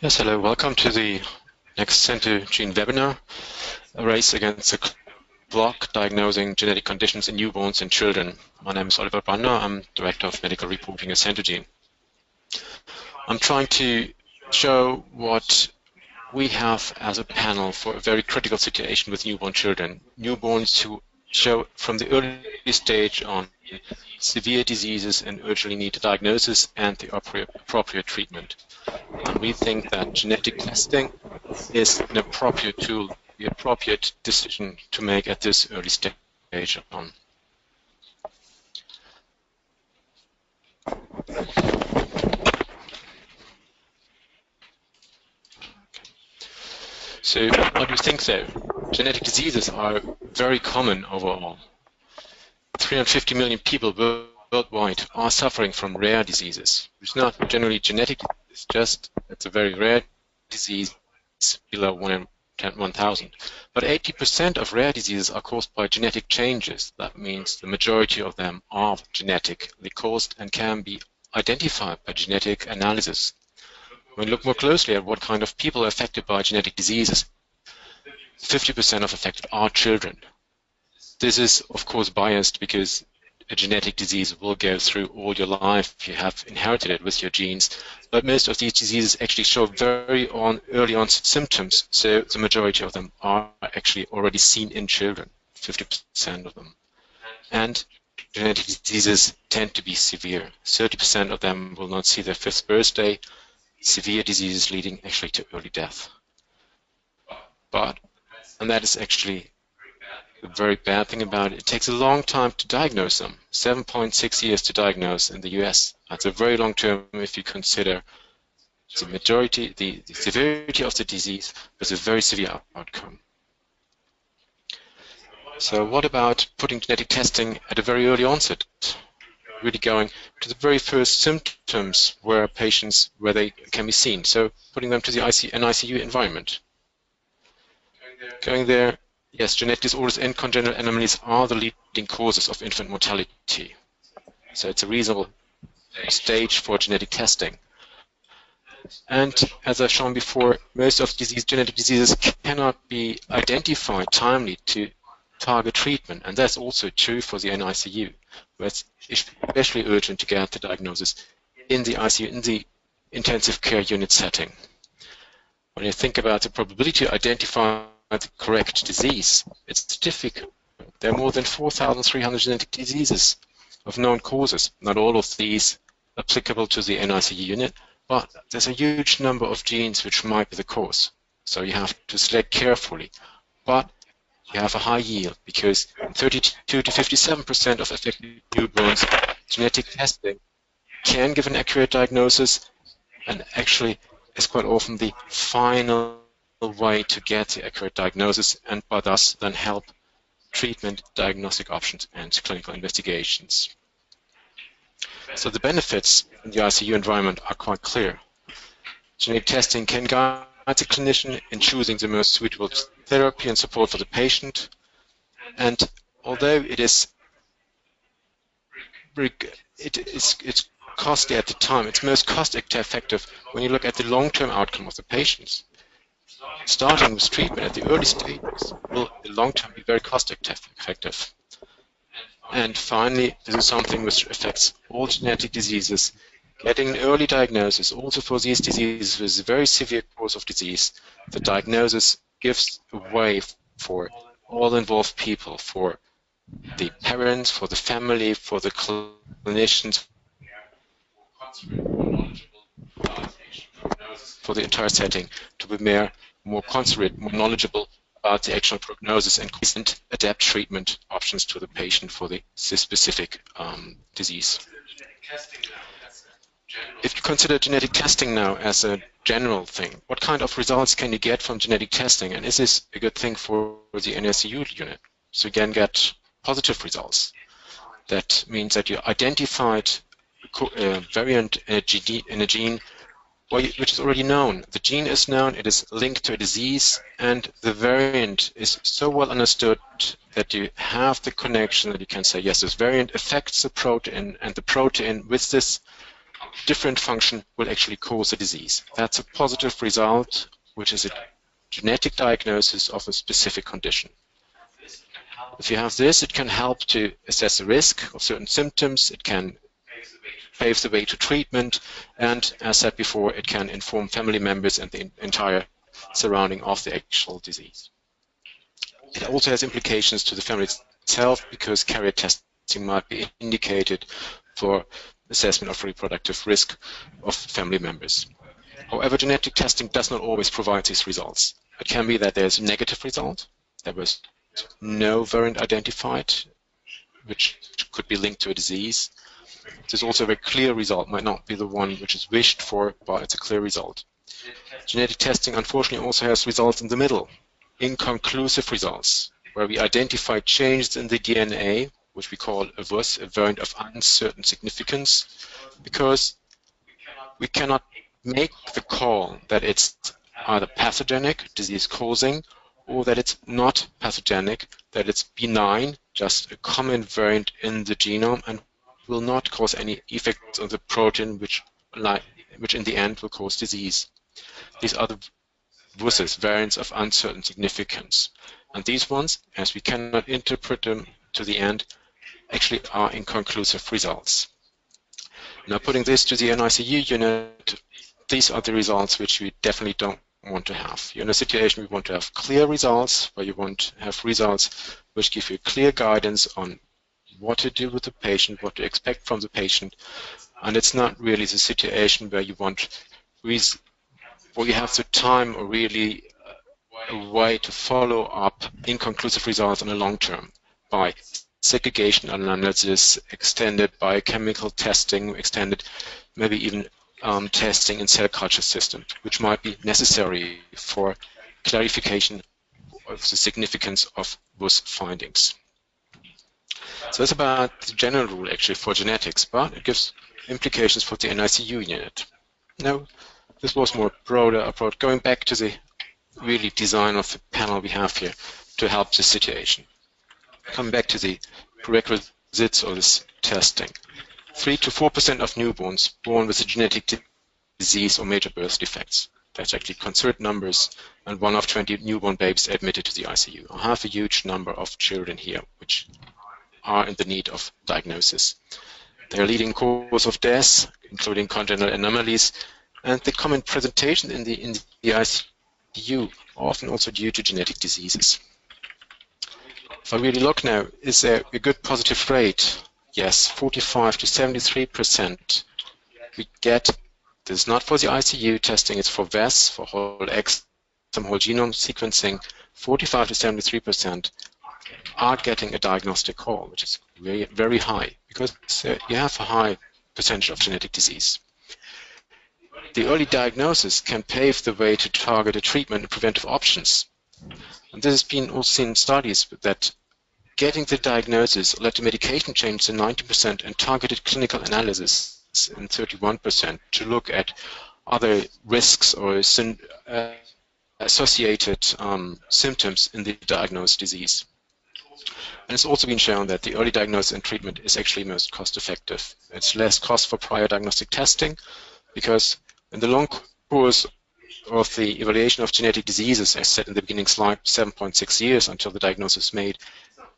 Yes, hello. Welcome to the next CentoGene webinar, a race against the clock, diagnosing genetic conditions in newborns and children. My name is Oliver Brandau. I'm Director of Medical Reporting at CentoGene. I'm trying to show what we have as a panel for a very critical situation with newborn children. Newborns who show from the early stage on severe diseases and urgently need a diagnosis and the appropriate treatment. And we think that genetic testing is an appropriate tool, the appropriate decision to make at this early stage on. So what do you think though? Genetic diseases are very common overall. 350 million people worldwide are suffering from rare diseases. It's not generally genetic, it's a very rare disease below 1 in 1,000. But 80% of rare diseases are caused by genetic changes. That means the majority of them are genetically caused and can be identified by genetic analysis. When we look more closely at what kind of people are affected by genetic diseases, 50% of affected are children. This is, of course, biased because a genetic disease will go through all your life. You have inherited it with your genes. But most of these diseases actually show very early onset symptoms. So the majority of them are actually already seen in children, 50% of them. And genetic diseases tend to be severe. 30% of them will not see their 5th birthday. Severe diseases leading actually to early death. And that is actually the very bad thing about it. It takes a long time to diagnose them. 7.6 years to diagnose in the US. That's a very long term if you consider the majority, the severity of the disease with a very severe outcome. So what about putting genetic testing at a very early onset? Really going to the very first symptoms where they can be seen. So putting them to the ICU environment. Going there, yes, genetic disorders and congenital anomalies are the leading causes of infant mortality. So it's a reasonable stage for genetic testing. And as I've shown before, most of genetic diseases cannot be identified timely to target treatment. And that's also true for the NICU, where it's especially urgent to get the diagnosis in the ICU, in the intensive care unit setting. When you think about the probability to identify the correct disease, it's difficult. There are more than 4,300 genetic diseases of known causes. Not all of these applicable to the NICU unit, but there's a huge number of genes which might be the cause. So you have to select carefully. But you have a high yield because 32 to 57% of affected newborns, genetic testing can give an accurate diagnosis and actually is quite often the final way to get the accurate diagnosis and by thus then help treatment, diagnostic options and clinical investigations. So the benefits in the ICU environment are quite clear. Genetic testing can guide the clinician in choosing the most suitable therapy and support for the patient, and although it's costly at the time, it's most cost-effective when you look at the long-term outcome of the patients. Starting with treatment at the early stages will in the long term be very cost-effective. And finally, this is something which affects all genetic diseases. Getting an early diagnosis, also for these diseases with a very severe course of disease, the diagnosis gives a way for all involved people, for the parents, for the family, for the clinicians, for the entire setting to be more considerate, more knowledgeable about the actual prognosis and adapt treatment options to the patient for the specific disease. If you consider genetic testing now as a general thing, what kind of results can you get from genetic testing, and is this a good thing for the NICU unit? So you can get positive results. That means that you identified a variant in a gene which is already known. The gene is known, it is linked to a disease, and the variant is so well understood that you have the connection that you can say, yes, this variant affects the protein, and the protein with this different function will actually cause the disease. That's a positive result, which is a genetic diagnosis of a specific condition. If you have this, it can help to assess the risk of certain symptoms, it can pave the way to treatment, and as said before, it can inform family members and the entire surrounding of the actual disease. It also has implications to the family itself, because carrier testing might be indicated for assessment of reproductive risk of family members. However, genetic testing does not always provide these results. It can be that there's a negative result, there was no variant identified, which could be linked to a disease. There's also a very clear result, might not be the one which is wished for, but it's a clear result. Genetic testing, unfortunately, also has results in the middle, inconclusive results, where we identify changes in the DNA, which we call a VUS, a variant of uncertain significance, because we cannot make the call that it's either pathogenic, disease-causing, or that it's not pathogenic, that it's benign, just a common variant in the genome, and will not cause any effects on the protein, which in the end will cause disease. These are the VUSs, variants of uncertain significance. And these ones, as we cannot interpret them to the end, actually are inconclusive results. Now, putting this to the NICU unit, these are the results which we definitely don't want to have. You're in a situation we want to have clear results, where you want to have results which give you clear guidance on what to do with the patient, what to expect from the patient, and it's not really the situation where you want, where you have the time or really a way to follow up inconclusive results on the long term by segregation analysis, extended biochemical testing, extended maybe even testing in cell culture systems, which might be necessary for clarification of the significance of VUS findings. So that's about the general rule actually for genetics, but it gives implications for the NICU unit. Now, this was more broader approach, going back to the really design of the panel we have here to help the situation. Coming back to the prerequisites of this testing. 3 to 4% of newborns born with a genetic disease or major birth defects. That's actually concerned numbers, and 1 of 20 newborn babies admitted to the ICU. I have a huge number of children here which are in the need of diagnosis. They are leading cause of death, including congenital anomalies, and the common presentation in the ICU often also due to genetic diseases. If I really look now, is there a good positive rate? Yes, 45 to 73% we get. This is not for the ICU testing, it's for VES, for whole exome, whole genome sequencing. 45 to 73% are getting a diagnostic call, which is very, very high, because you have a high percentage of genetic disease. The early diagnosis can pave the way to targeted treatment and preventive options. And this has been also seen in studies that getting the diagnosis led to medication change in 90% and targeted clinical analysis in 31% to look at other risks or associated symptoms in the diagnosed disease. And it's also been shown that the early diagnosis and treatment is actually most cost-effective. It's less cost for prior diagnostic testing, because in the long course of the evaluation of genetic diseases, as said in the beginning slide, 7.6 years until the diagnosis is made,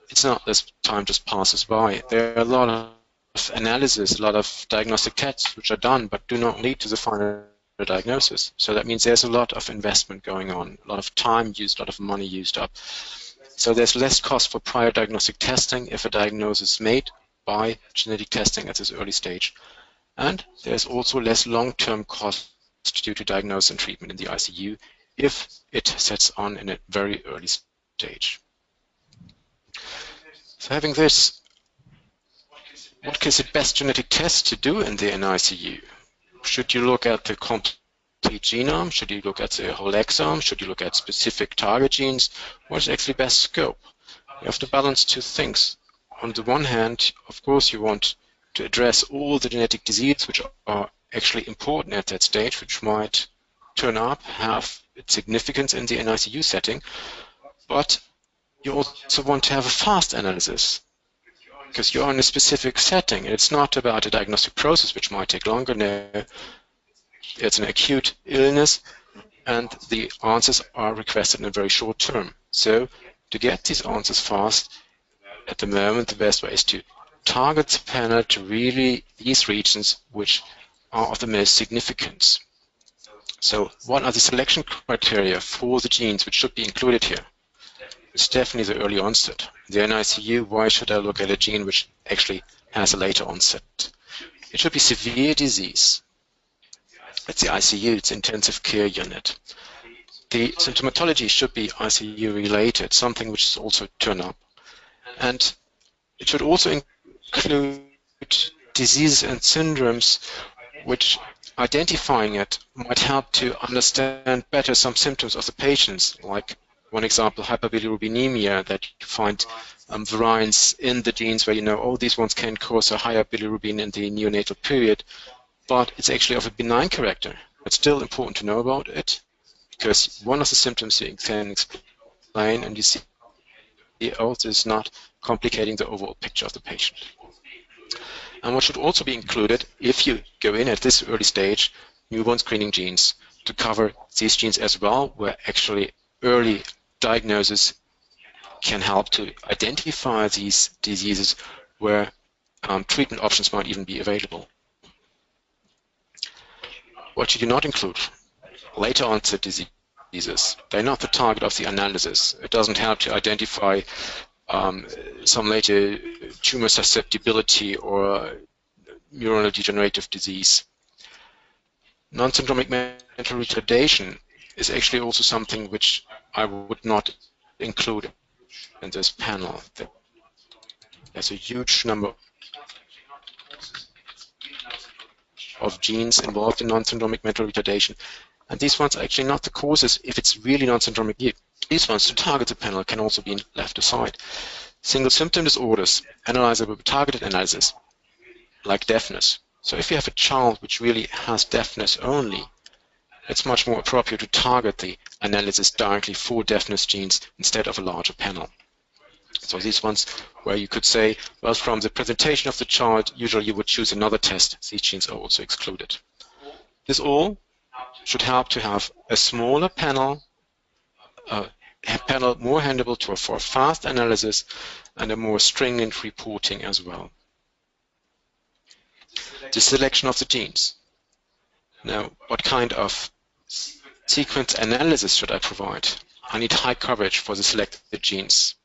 it's not this time just passes by. There are a lot of analysis, a lot of diagnostic tests which are done but do not lead to the final diagnosis. So that means there's a lot of investment going on, a lot of time used, a lot of money used up. So there's less cost for prior diagnostic testing if a diagnosis is made by genetic testing at this early stage. And there's also less long-term cost due to diagnosis and treatment in the ICU if it sets on in a very early stage. So having this, what is the best genetic test to do in the NICU? Should you look at the complete genome? Should you look at the whole exome? Should you look at specific target genes? What is actually best scope? You have to balance two things. On the one hand, of course, you want to address all the genetic diseases which are actually important at that stage, which might turn up, have its significance in the NICU setting, but you also want to have a fast analysis. because you're in a specific setting. It's not about a diagnostic process, which might take longer. No, it's an acute illness, and the answers are requested in a very short term. So to get these answers fast, at the moment, the best way is to target the panel to really these regions which are of the most significance. So what are the selection criteria for the genes which should be included here? It's definitely the early onset. The NICU, why should I look at a gene which actually has a later onset? It should be severe disease. It's the ICU, it's intensive care unit. The symptomatology should be ICU related, something which is also turn up. And it should also include diseases and syndromes which identifying it might help to understand better some symptoms of the patients, like one example, hyperbilirubinemia, that you find variants in the genes where you know, oh, these ones can cause a higher bilirubin in the neonatal period, but it's actually of a benign character. It's still important to know about it, because one of the symptoms you can explain, and you see, oh, this is not complicating the overall picture of the patient. And what should also be included, if you go in at this early stage, newborn screening genes, to cover these genes as well, where actually early diagnosis can help to identify these diseases where treatment options might even be available. What should you not include? Later onset diseases. They're not the target of the analysis. It doesn't help to identify some later tumor susceptibility or neuronal degenerative disease. Non-syndromic mental retardation is actually also something which I would not include in this panel. There's a huge number of genes involved in non-syndromic mental retardation, and these ones are actually not the causes if it's really non-syndromic. These ones to target the panel can also be left aside. Single symptom disorders, analyzable with targeted analysis, like deafness. So if you have a child which really has deafness only, it's much more appropriate to target the analysis directly for deafness genes instead of a larger panel. So these ones where you could say, well, from the presentation of the child, usually you would choose another test. These genes are also excluded. This all should help to have a smaller panel, more handleable for fast analysis, and a more stringent reporting as well. The selection of the genes. Now, what kind of sequence analysis should I provide? I need high coverage for the selected genes,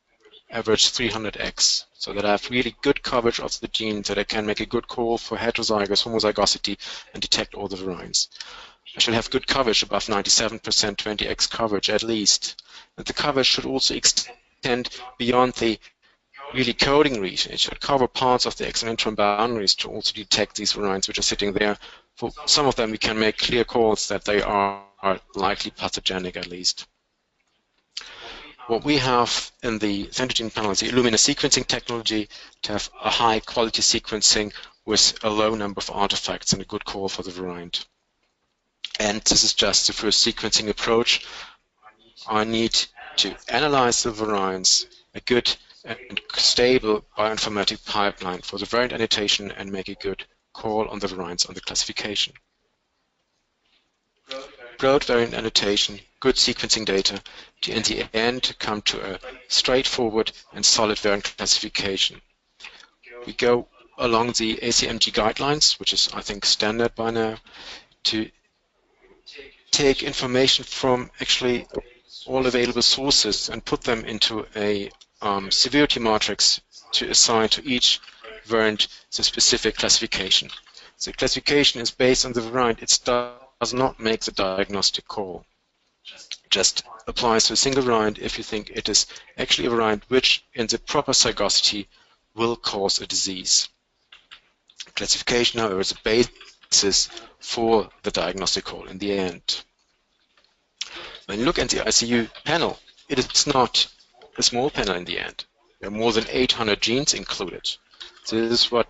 average 300x, so that I have really good coverage of the genes, that I can make a good call for heterozygous homozygosity and detect all the variants. I should have good coverage above 97%, 20x coverage at least. And the coverage should also extend beyond the really coding region. It should cover parts of the exon-intron boundaries to also detect these variants which are sitting there. For some of them, we can make clear calls that they are likely pathogenic at least. What we have in the CentoGene panel is the Illumina sequencing technology to have a high quality sequencing with a low number of artifacts and a good call for the variant. And this is just the first sequencing approach. I need to analyze the variants, a good and stable bioinformatic pipeline for the variant annotation, and make a good call on the variants on the classification. Broad variant annotation, good sequencing data, to in the end come to a straightforward and solid variant classification. We go along the ACMG guidelines, which is, I think, standard by now, to take information from actually all available sources and put them into a severity matrix to assign to each variant the specific classification. The classification is based on the variant. It does not make the diagnostic call. It just applies to a single variant if you think it is actually a variant which, in the proper zygosity, will cause a disease. Classification, however, is a basis for the diagnostic call in the end. When you look at the ICU panel, it is not a small panel in the end. There are more than 800 genes included. So this is what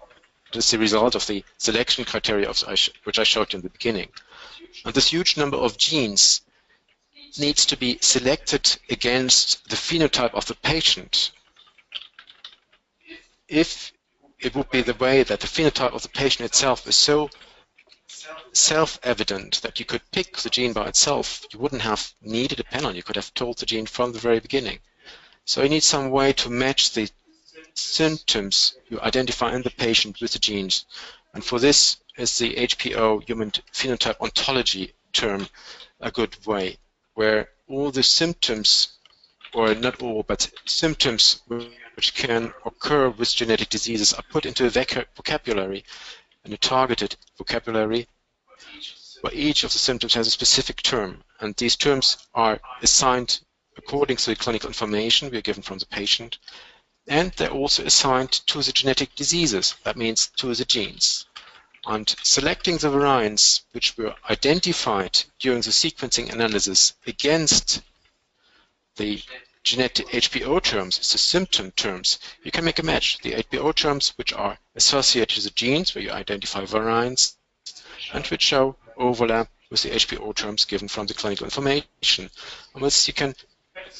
is the result of the selection criteria which I showed you in the beginning. And this huge number of genes needs to be selected against the phenotype of the patient. If it would be the way that the phenotype of the patient itself is so self-evident that you could pick the gene by itself. You wouldn't have needed a panel. You could have told the gene from the very beginning. So you need some way to match the symptoms you identify in the patient with the genes. And for this is the HPO, Human Phenotype Ontology term, a good way, where all the symptoms, or not all, but symptoms which can occur with genetic diseases are put into a vocabulary, and a targeted vocabulary, where each of the symptoms has a specific term, and these terms are assigned according to the clinical information we are given from the patient, and they're also assigned to the genetic diseases, that means to the genes. And selecting the variants which were identified during the sequencing analysis against the genetic HPO terms, the symptom terms, you can make a match. The HPO terms which are associated to the genes, where you identify variants, and which show overlap with the HPO terms given from the clinical information. And thus you can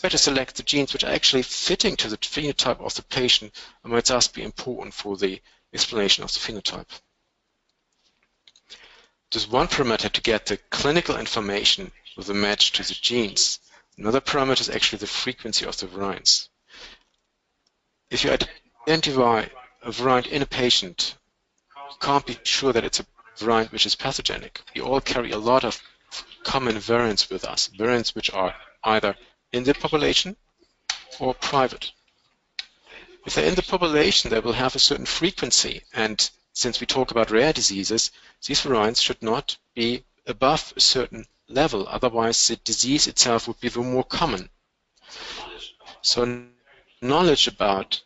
better select the genes which are actually fitting to the phenotype of the patient and might thus be important for the explanation of the phenotype. There's one parameter to get the clinical information with a match to the genes. Another parameter is actually the frequency of the variants. If you identify a variant in a patient, you can't be sure that it's a variant which is pathogenic. We all carry a lot of common variants with us, variants which are either in the population or private. If they're in the population, they will have a certain frequency, and since we talk about rare diseases, these variants should not be above a certain level, otherwise the disease itself would be the more common. So knowledge about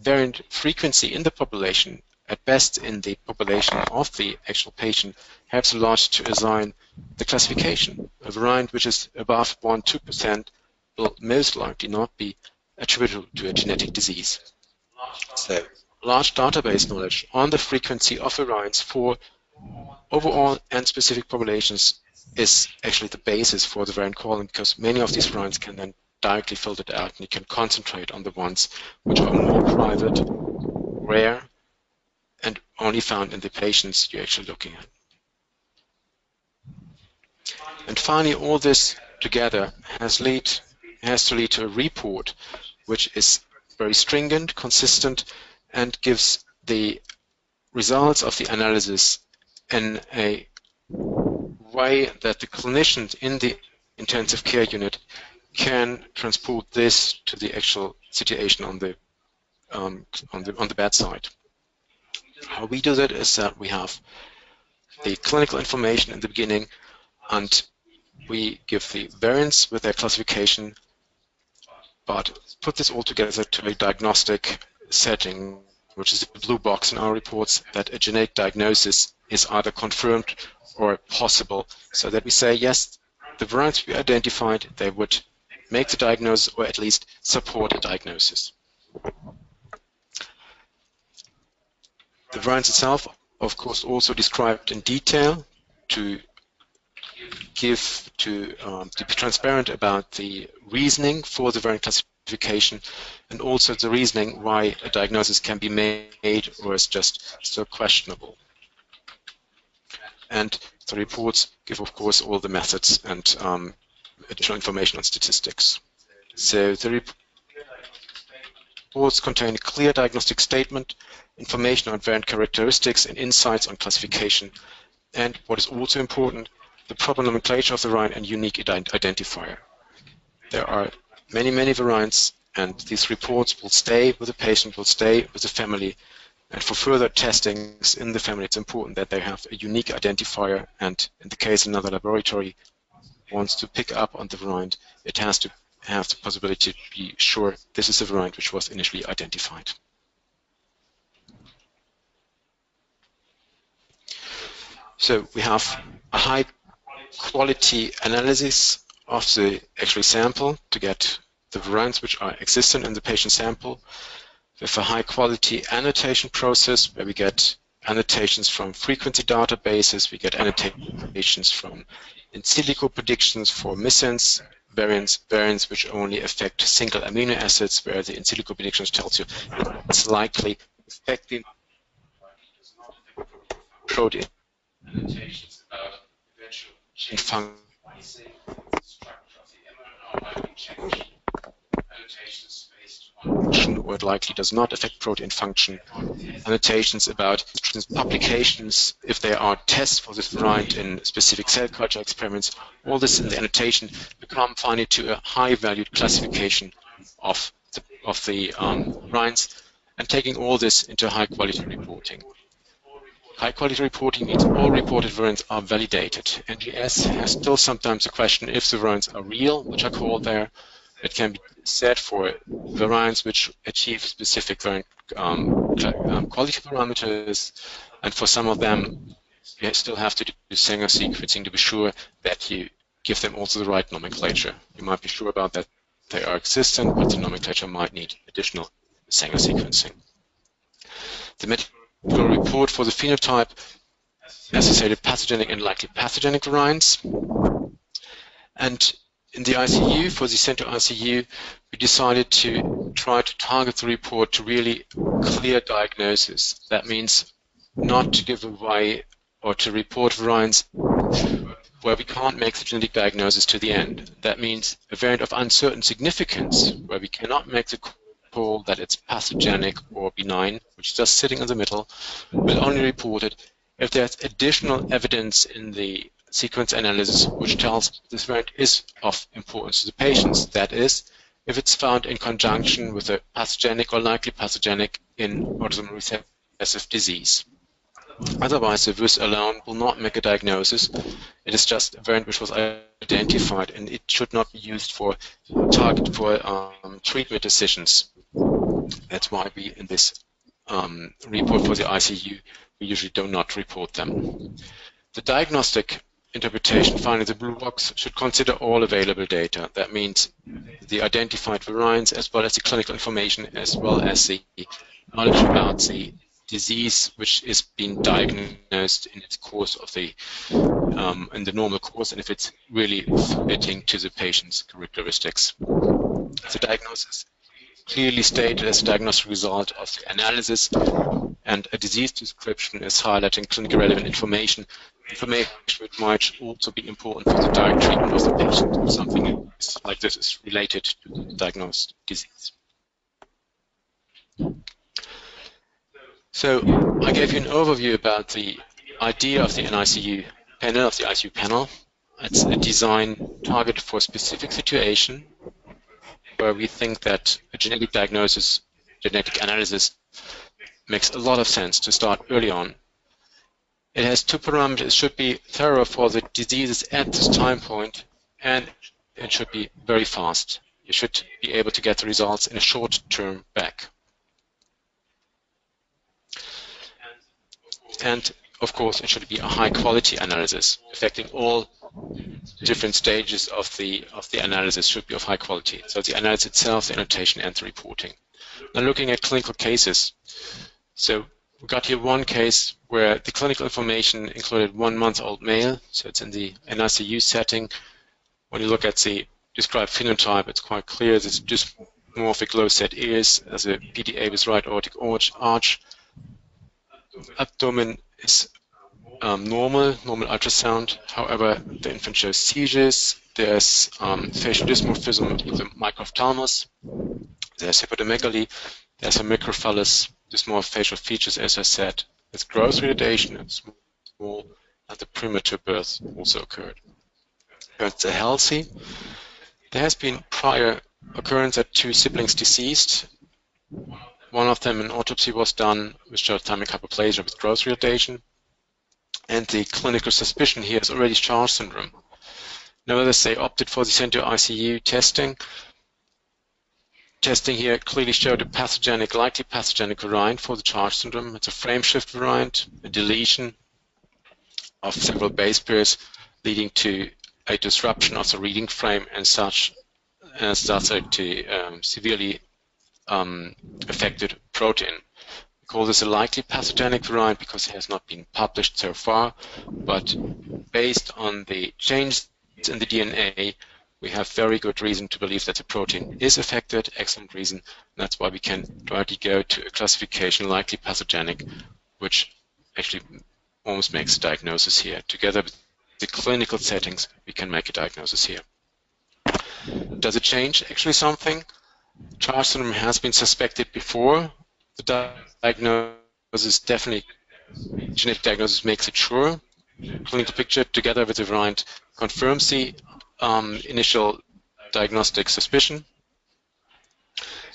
variant frequency in the population, at best in the population of the actual patient, helps a lot to assign the classification. A variant which is above 1–2% will most likely not be attributable to a genetic disease. So large database knowledge on the frequency of variants for overall and specific populations is actually the basis for the variant calling, because many of these variants can then directly filtered out, and you can concentrate on the ones which are more private, rare, and only found in the patients you're actually looking at. And finally, all this together has to lead to a report which is very stringent, consistent, and gives the results of the analysis in a way that the clinicians in the intensive care unit can transport this to the actual situation on the bedside. How we do that is that we have the clinical information in the beginning, and we give the variants with their classification, but put this all together to a diagnostic setting, which is the blue box in our reports, that a genetic diagnosis is either confirmed or possible, so that we say, yes, the variants we identified, they would make the diagnosis or at least support a diagnosis. The variants itself, of course, also described in detail to be transparent about the reasoning for the variant classification, and also the reasoning why a diagnosis can be made or is just still questionable. And the reports give, of course, all the methods and additional information on statistics. So the reports contain a clear diagnostic statement, information on variant characteristics, and insights on classification. And what is also important, the proper nomenclature of the variant and unique identifier. There are many, many variants, and these reports will stay with the patient, will stay with the family. And for further testings in the family, it's important that they have a unique identifier, and in the case another laboratory wants to pick up on the variant, it has to have the possibility to be sure this is the variant which was initially identified. So we have a high quality analysis of the actual sample to get the variants which are existent in the patient sample, with a high quality annotation process where we get annotations from frequency databases, we get annotations from in silico predictions for missense variants which only affect single amino acids, where the in silico predictions tells you it's likely affecting protein annotations about eventual gene function, annotations based on function, or it likely does not affect protein function, annotations about publications, if there are tests for this variant in specific cell culture experiments. All this in the annotation become finally to a high-valued classification of the variants, and taking all this into high-quality reporting. High-quality reporting means all reported variants are validated. NGS has still sometimes a question if the variants are real, which are called there. It can be said for variants which achieve specific variant quality parameters, and for some of them, you still have to do Sanger sequencing to be sure that you give them also the right nomenclature. You might be sure about that they are existent, but the nomenclature might need additional Sanger sequencing. The medical report for the phenotype associated pathogenic and likely pathogenic variants. And in the ICU, for the CentoICU, we decided to try to target the report to really clear diagnosis. That means not to give away or to report variants where we can't make the genetic diagnosis to the end. That means a variant of uncertain significance, where we cannot make the call that it's pathogenic or benign, which is just sitting in the middle, will only report it if there's additional evidence in the sequence analysis which tells this variant is of importance to the patients. That is, if it's found in conjunction with a pathogenic or likely pathogenic in autosomal recessive disease. Otherwise, the VUS alone will not make a diagnosis. It is just a variant which was identified, and it should not be used for treatment decisions. That's why we, in this report for the ICU, we usually do not report them. The diagnostic interpretation, finally, the blue box, should consider all available data. That means the identified variants, as well as the clinical information, as well as the knowledge about the disease which is being diagnosed in its course of the in the normal course, and if it's really fitting to the patient's characteristics. The diagnosis clearly stated as a diagnostic result of the analysis, and a disease description is highlighting clinically relevant information which might also be important for the direct treatment of the patient if something like this is related to the diagnosed disease. So I gave you an overview about the idea of the ICU panel. It's a design targeted for a specific situation where we think that a genetic diagnosis, genetic analysis makes a lot of sense to start early on. It has two parameters. It should be thorough for the diseases at this time point, and it should be very fast. You should be able to get the results in a short term back. And of course, it should be a high quality analysis, affecting all different stages of the analysis should be of high quality. So the analysis itself, the annotation, and the reporting. Now looking at clinical cases. So we got here one case where the clinical information included 1-month-old male, so it's in the NICU setting. When you look at the described phenotype, it's quite clear this dysmorphic low-set ears as a PDA with right aortic arch. Abdomen is normal ultrasound. However, the infant shows seizures. There's facial dysmorphism with the microphthalmos. There's hepatomegaly. There's a microphallus, dysmorphic facial features, as I said. There's growth retardation, it's small, and the premature birth also occurred. Parents are healthy. There has been prior occurrence that 2 siblings deceased. One of them, an autopsy was done, which showed thymic hyperplasia with growth retardation. And the clinical suspicion here is already Charge syndrome. Nevertheless, they opted for the CentoICU testing. Testing here clearly showed a likely pathogenic variant for the Charge syndrome. It's a frame shift variant, a deletion of several base pairs, leading to a disruption of the reading frame and such as to severely affected protein. We call this a likely pathogenic variant because it has not been published so far, but based on the changes in the DNA, we have very good reason to believe that the protein is affected, excellent reason. And that's why we can directly go to a classification likely pathogenic, which actually almost makes a diagnosis here. Together with the clinical settings, we can make a diagnosis here. Does it change actually something? CHARGE syndrome has been suspected before. The diagnosis, definitely genetic diagnosis makes it sure. Clinical picture together with the variant confirms the initial diagnostic suspicion.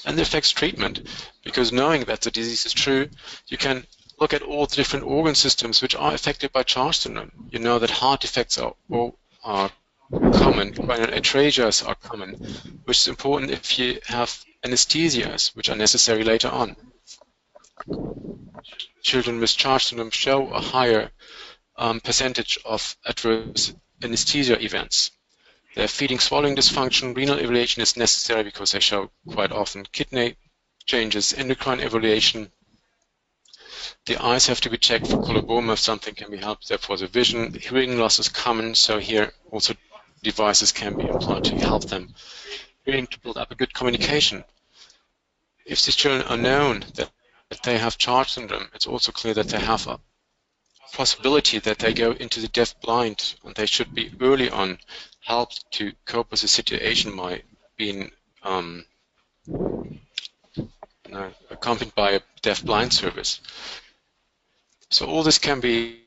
And it affects treatment, because knowing that the disease is true, you can look at all the different organ systems which are affected by CHARGE syndrome. You know that heart defects are common, coronary atrasias are common, which is important if you have anesthesias, which are necessary later on. Children with CHARGE syndrome show a higher percentage of adverse anesthesia events. Their feeding, swallowing dysfunction, renal evaluation is necessary because they show quite often kidney changes, endocrine evaluation. The eyes have to be checked for coloboma if something can be helped there for the vision. Hearing loss is common, so here also devices can be employed to help them hearing, to build up a good communication. If these children are known that they have CHARGE syndrome, it's also clear that they have a possibility that they go into the deaf-blind, and they should be early on helped to cope with the situation by being accompanied by a deaf-blind service. So all this can be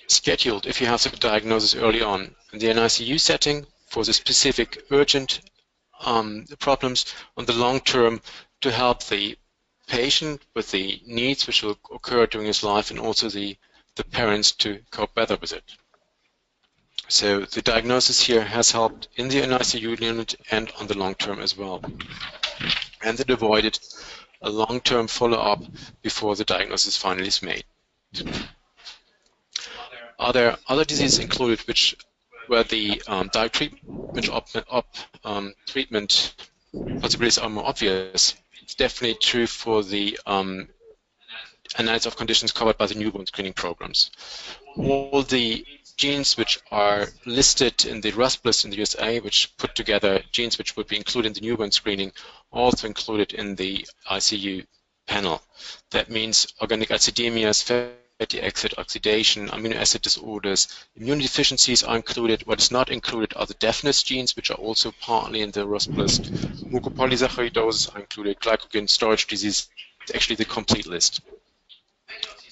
scheduled if you have the diagnosis early on in the NICU setting for the specific urgent problems on the long term, to help the patient with the needs which will occur during his life, and also the parents to cope better with it. So the diagnosis here has helped in the NICU unit and on the long term as well. And it avoided a long-term follow-up before the diagnosis finally is made. Are there other diseases included where the treatment possibilities are more obvious? It's definitely true for the analysis of conditions covered by the newborn screening programs. All the genes which are listed in the RUSP list in the USA, which put together genes which would be included in the newborn screening, also included in the ICU panel. That means organic acidemias, fatty acid oxidation, amino acid disorders, immune deficiencies are included. What is not included are the deafness genes, which are also partly in the RUSP list. Mucopolysaccharidosis are included, glycogen storage disease, actually the complete list.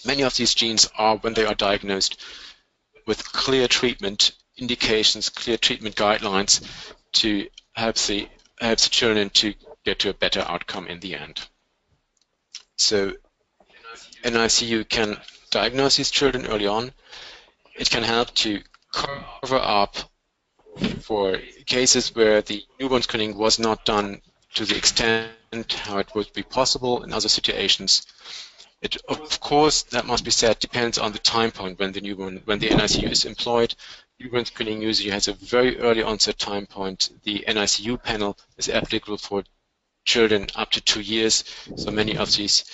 Many of these genes are, when they are diagnosed, with clear treatment indications, clear treatment guidelines to help the children to get to a better outcome in the end. So NICU can diagnose these children early on. It can help to cover up for cases where the newborn screening was not done to the extent how it would be possible in other situations. It, of course, that must be said, depends on the time point when the NICU is employed. Newborn screening usually has a very early onset time point. The NICU panel is applicable for children up to 2 years. So many of these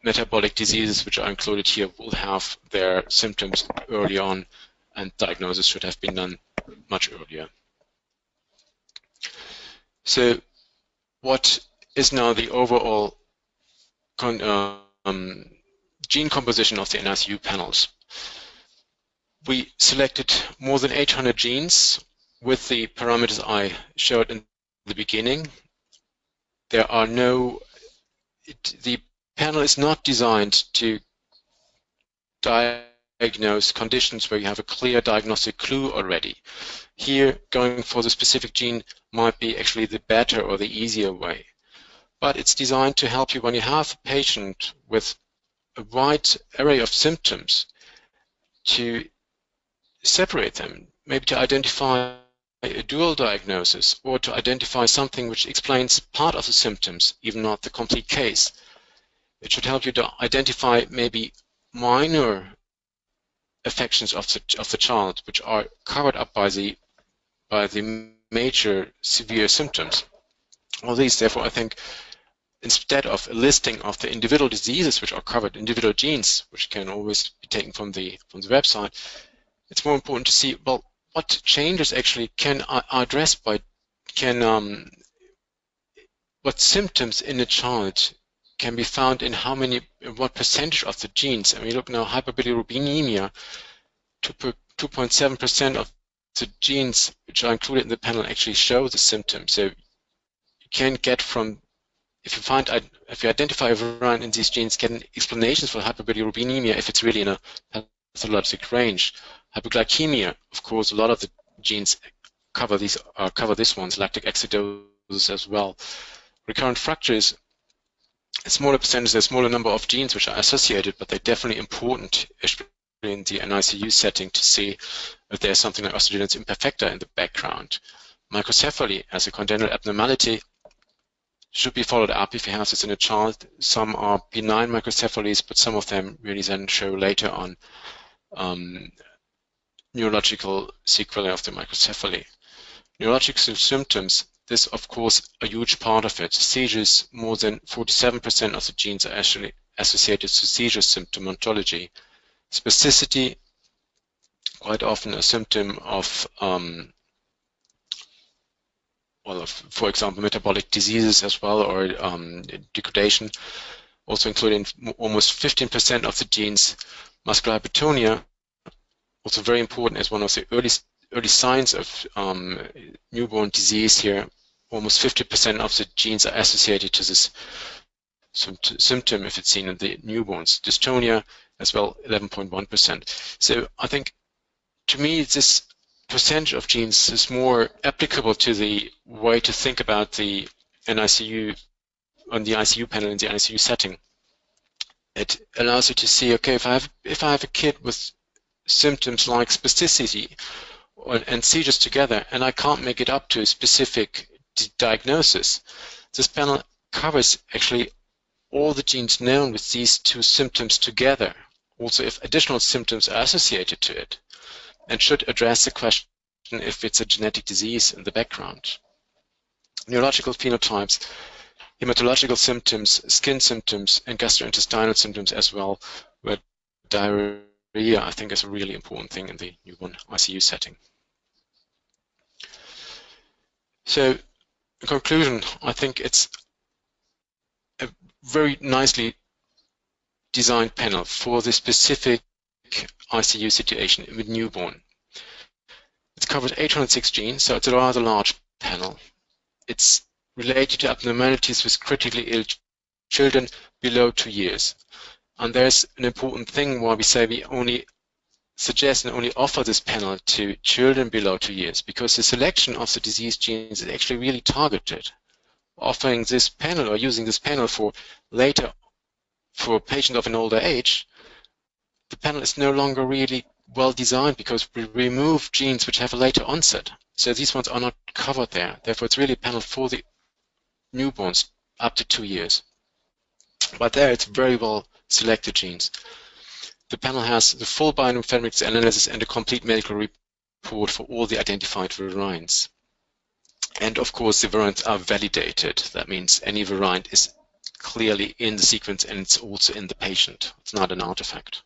metabolic diseases which are included here will have their symptoms early on, and diagnosis should have been done much earlier. So what is now the overall gene composition of the NICU panels? We selected more than 800 genes with the parameters I showed in the beginning. There are the panel is not designed to diagnose conditions where you have a clear diagnostic clue already. Here, going for the specific gene might be actually the better or the easier way. But it's designed to help you when you have a patient with a wide array of symptoms to separate them, maybe to identify a dual diagnosis, or to identify something which explains part of the symptoms, even not the complete case. It should help you to identify maybe minor affections of the child, which are covered up by the major severe symptoms. All these, therefore, I think, instead of a listing of the individual diseases which are covered, individual genes, which can always be taken from the website, it's more important to see, well, what changes actually are addressed by, what symptoms in a child can be found in what percentage of the genes. And we look now, hyperbilirubinemia, 2.7% of the genes which are included in the panel actually show the symptoms. So you can get from, if you identify a variant in these genes, get an explanation for hyperbilirubinemia if it's really in a pathologic range. Hypoglycemia, of course, a lot of the genes cover this ones, lactic acidosis as well. Recurrent fractures, a smaller percentage, a smaller number of genes which are associated, but they're definitely important, especially in the NICU setting, to see if there's something like osteogenesis imperfecta in the background. Microcephaly as a congenital abnormality should be followed up if you have this in a child. Some are benign microcephalies, but some of them really then show later on neurological sequelae of the microcephaly. Neurological symptoms, this of course a huge part of it. Seizures, more than 47% of the genes are actually associated to seizure symptomatology. Spasticity, quite often a symptom of, for example, metabolic diseases as well, or degradation, also including almost 15% of the genes. Muscular hypertonia, also very important as one of the early signs of newborn disease here. Almost 50% of the genes are associated to this symptom if it's seen in the newborns. Dystonia as well, 11.1%. So I think, to me, this percentage of genes is more applicable to the way to think about the NICU, on the ICU panel in the NICU setting. It allows you to see, okay, if I have a kid with symptoms like spasticity and seizures together, and I can't make it up to a specific diagnosis, this panel covers actually all the genes known with these two symptoms together, also if additional symptoms are associated to it, and should address the question if it's a genetic disease in the background. Neurological phenotypes, hematological symptoms, skin symptoms, and gastrointestinal symptoms as well, where diarrhea, I think, is a really important thing in the newborn ICU setting. So, in conclusion, I think it's a very nicely designed panel for the specific ICU situation with newborn. It's covered 806 genes, so it's a rather large panel. It's related to abnormalities with critically ill children below 2 years. And there's an important thing why we say we only suggest and only offer this panel to children below 2 years, because the selection of the disease genes is actually really targeted. Offering this panel or using this panel for later, for patients of an older age, the panel is no longer really well designed because we remove genes which have a later onset. So these ones are not covered there. Therefore, it's really a panel for the newborns up to 2 years. But there, it's very well selected genes. The panel has the full bioinformatics analysis and a complete medical report for all the identified variants. And of course, the variants are validated. That means any variant is clearly in the sequence and it's also in the patient. It's not an artifact.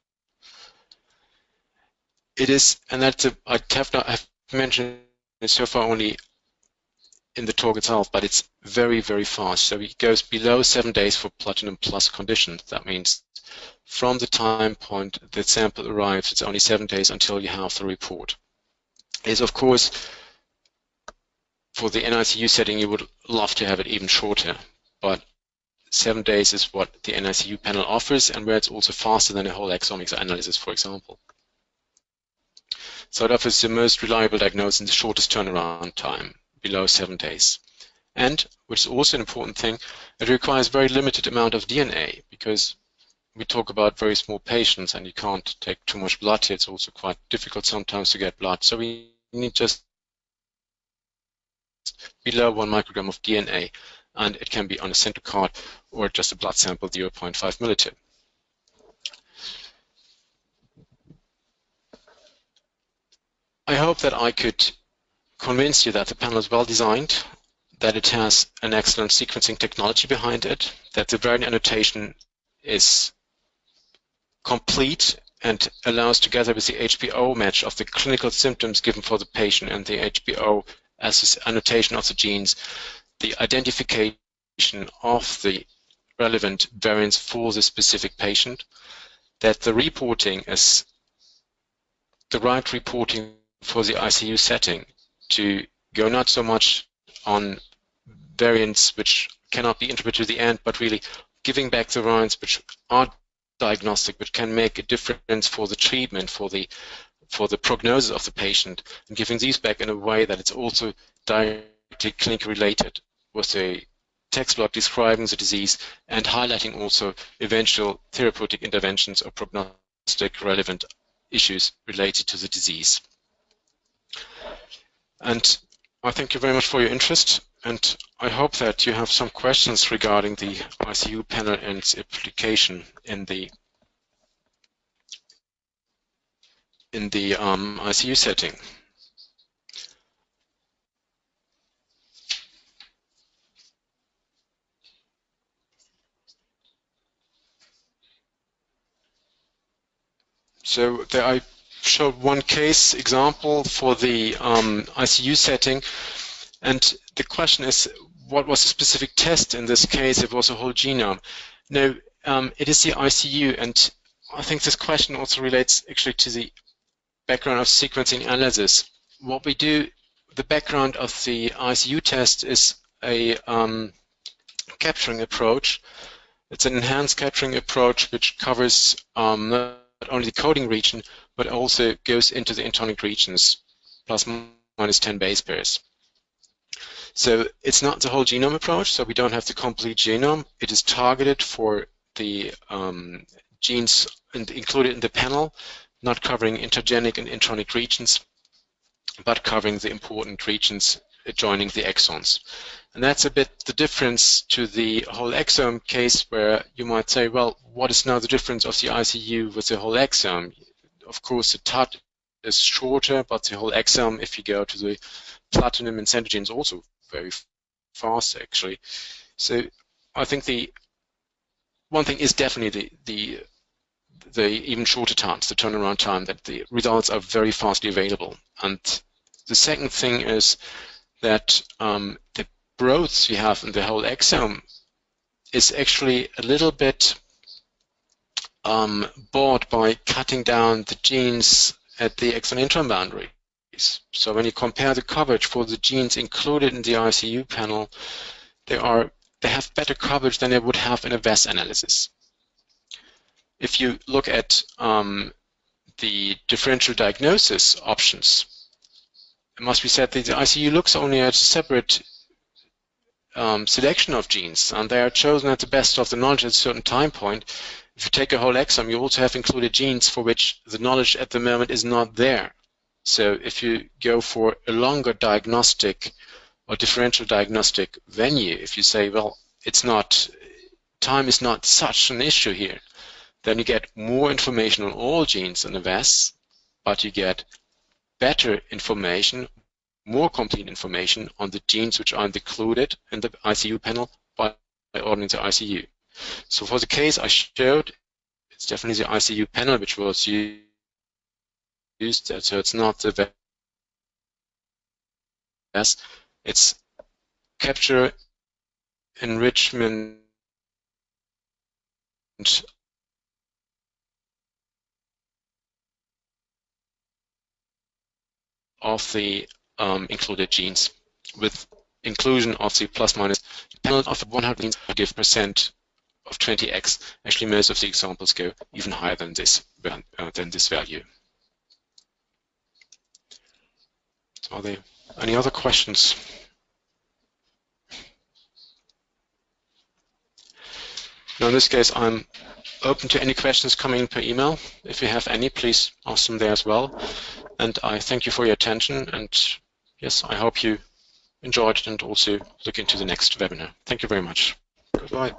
It is, and that's I've mentioned it so far only in the talk itself, but it's very, very fast. So it goes below 7 days for platinum plus conditions. That means from the time point the sample arrives, it's only 7 days until you have the report. It is, of course, for the NICU setting, you would love to have it even shorter, but 7 days is what the NICU panel offers, and where it's also faster than a whole exomics analysis, for example. So it offers the most reliable diagnosis in the shortest turnaround time, below 7 days. And, which is also an important thing, it requires very limited amount of DNA, because we talk about very small patients and you can't take too much blood here. It's also quite difficult sometimes to get blood. So we need just below 1 microgram of DNA, and it can be on a center card or just a blood sample, 0.5 milliliter. I hope that I could convince you that the panel is well designed, that it has an excellent sequencing technology behind it, that the variant annotation is complete and allows, together with the HPO match of the clinical symptoms given for the patient and the HPO as an annotation of the genes, the identification of the relevant variants for the specific patient, that the reporting is the right reporting for the ICU setting, to go not so much on variants which cannot be interpreted to the end, but really giving back the variants which are diagnostic, which can make a difference for the treatment, for the prognosis of the patient, and giving these back in a way that it's also directly clinically related, with a text block describing the disease and highlighting also eventual therapeutic interventions or prognostic relevant issues related to the disease. And I thank you very much for your interest, and I hope that you have some questions regarding the ICU panel and its application in the ICU setting. So there I showed one case example for the ICU setting, and the question is, what was the specific test? In this case, it was a whole genome. Now, it is the ICU, and I think this question also relates actually to the background of sequencing analysis. What we do, the background of the ICU test is a capturing approach. It's an enhanced capturing approach which covers not only the coding region, but also goes into the intonic regions, plus minus 10 base pairs. So it's not the whole genome approach, so we don't have the complete genome. It is targeted for the genes included in the panel, not covering intergenic and intronic regions, but covering the important regions adjoining the exons. And that's a bit the difference to the whole exome case, where you might say, well, what is now the difference of the ICU with the whole exome? Of course, the TUT is shorter, but the whole exome, if you go to the platinum and CENTOGENE, is also very fast, actually. So I think the one thing is definitely the even shorter times, the turnaround time, that the results are very fastly available. And the second thing is that the growths we have in the whole exome is actually a little bit bored by cutting down the genes at the exon-intron boundaries. So when you compare the coverage for the genes included in the ICU panel, they have better coverage than they would have in a VES analysis. If you look at the differential diagnosis options, it must be said that the ICU looks only at a separate selection of genes, and they are chosen at the best of the knowledge at a certain time point. If you take a whole exome, you also have included genes for which the knowledge at the moment is not there. So if you go for a longer diagnostic or differential diagnostic venue, if you say, well, time is not such an issue here, then you get more information on all genes in the VES, but you get better information, more complete information on the genes which are included in the ICU panel by ordering the ICU. So for the case I showed, it's definitely the ICU panel which was used, so it's not the VES, it's capture enrichment of the included genes, with inclusion of the plus minus panel of 100% of 20x. Actually, most of the examples go even higher than this value. So are there any other questions? Now, in this case, I'm open to any questions coming per email. If you have any, please ask them there as well. And I thank you for your attention, and yes, I hope you enjoyed it and also look into the next webinar. Thank you very much. Goodbye.